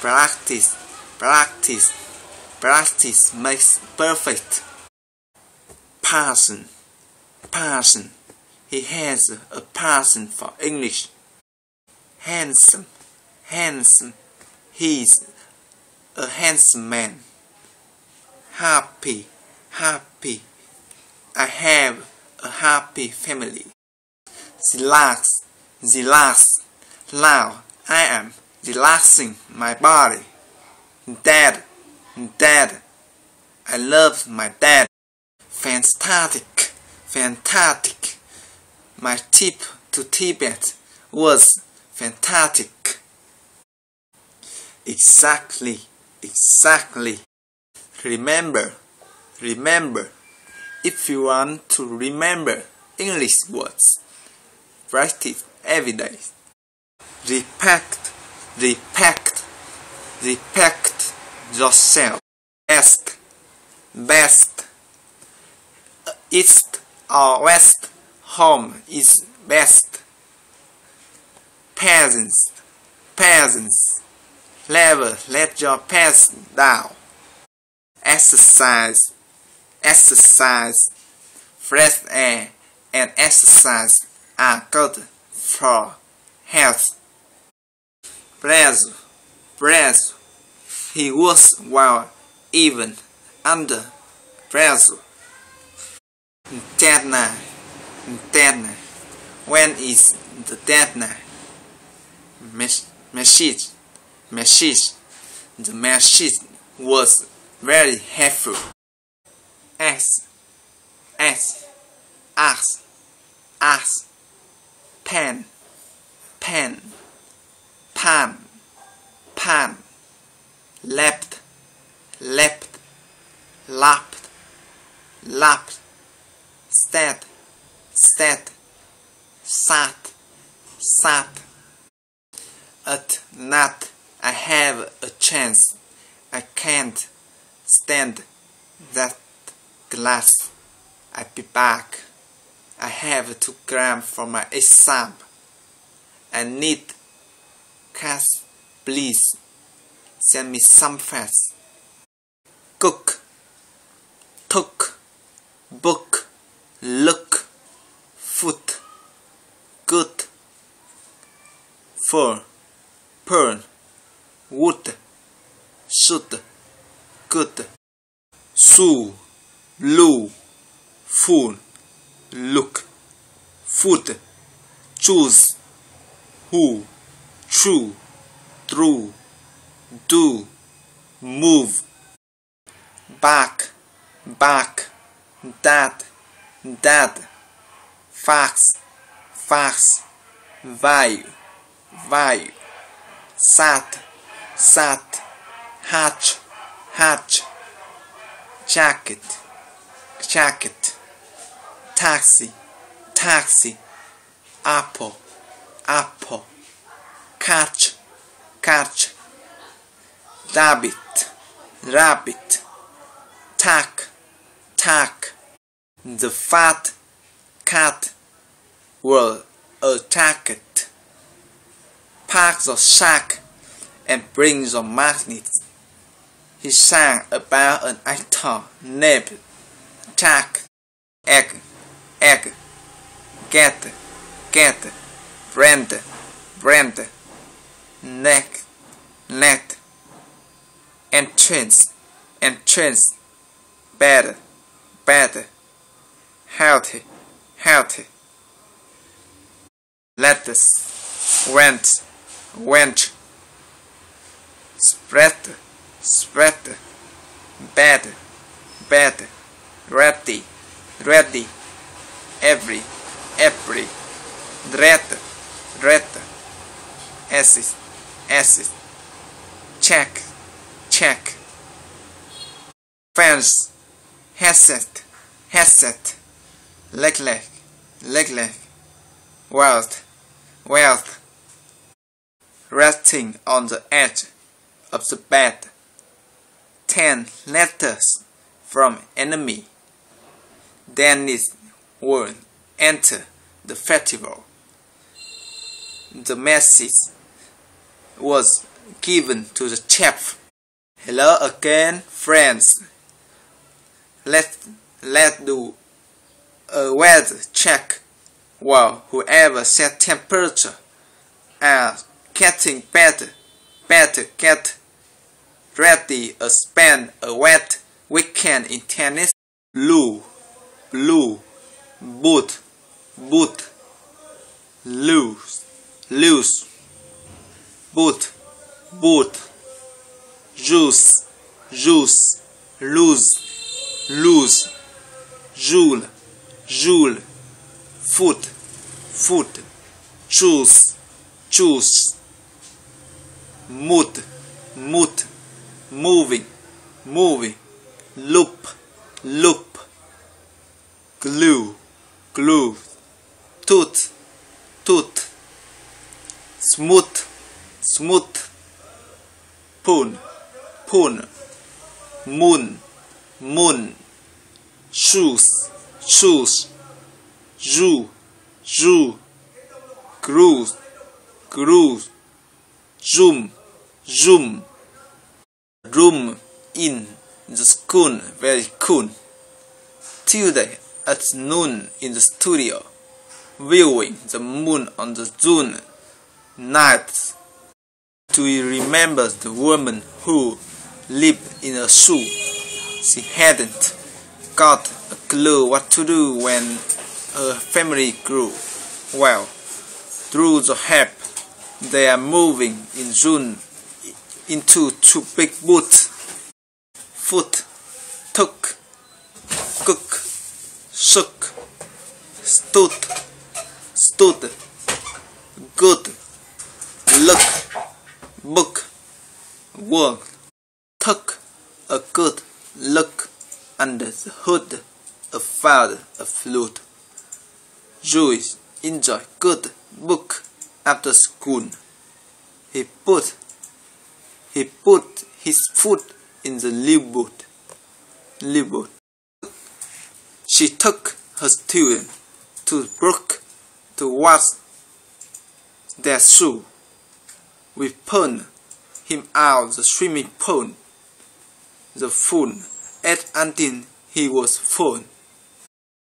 Practice, practice, practice makes perfect. Passion, passion. He has a passion for English. Handsome, handsome. He's a handsome man. Happy, happy. I have a happy family. Relax, relax. Now I am relaxing my body. Dad, dad. I love my dad. Fantastic, fantastic. My trip to Tibet was fantastic. Exactly, exactly. Remember, remember. If you want to remember English words, practice every day. Repeat, repeat, repeat yourself. Best, best. East or west, home is best. Peasants, peasants. Never let your pants down. Exercise, exercise. Fresh air and exercise are good for health. Pressure, pressure. He works well even under pressure. Deadline, deadline. When is the deadline? Message, message. The message was very helpful. Ask, ask, ask, ask. Pen, pen. Pan, pan. Left, left. Lapped, lapped. Stat, stat. Sat, sat. At night I have a chance. I can't stand that glass. I'll be back. I have to cram for my exam. I need cash, please. Send me some fast. Cook, took, book, look, foot, good, fur, pearl, wood, should, good, sue, blue, fool, look, food, choose, who, true, true, do, move, back, back, dad, dad, fax, fax, value, value, sat, sat, hatch, hatch, jacket, jacket, taxi, taxi, apple, apple, catch, catch, rabbit, rabbit, tack, tack. The fat cat will attack it. Pack the sack and bring the magnet. He sang about an actor named Jack. Egg, egg, get, get, brand, brand, neck, net, entrance, entrance, bed, bed, healthy, healthy. Lettuce, went, went, spread, spread, bed, bed, ready, ready, every, every, dread, dread, assist, assist, check, check, fence, headset, headset, leg, leg, leg, leg, wealth, wealth, resting on the edge of the bed. 10 letters from enemy. Dennis will enter the festival. The message was given to the chef. Hello again, friends. Let's do a weather check. Well, whoever set temperature are getting better get ready to spend a wet weekend in tennis. Blue, boot, loose, boot, juice, lose, jewel, foot, choose, mood, moving, loop, glue, tooth, smooth, poon, moon, shoes, Jew, cruise, zoom, room in the school, very cool. Tuesday at noon in the studio, viewing the moon on the June night. Do you remember the woman who lived in a shoe? She hadn't got a clue what to do when her family grew. Well, through the help, they are moving in June into 2 big boots. Foot, took, cook, shook, stood, good, look, book, work, took a good look under the hood, a father, a flute. Jewish enjoy good book after school. He put his foot in the live boat. She took her student to the brook to wash their shoe. We pulled him out the swimming pool. The fool ate until he was full.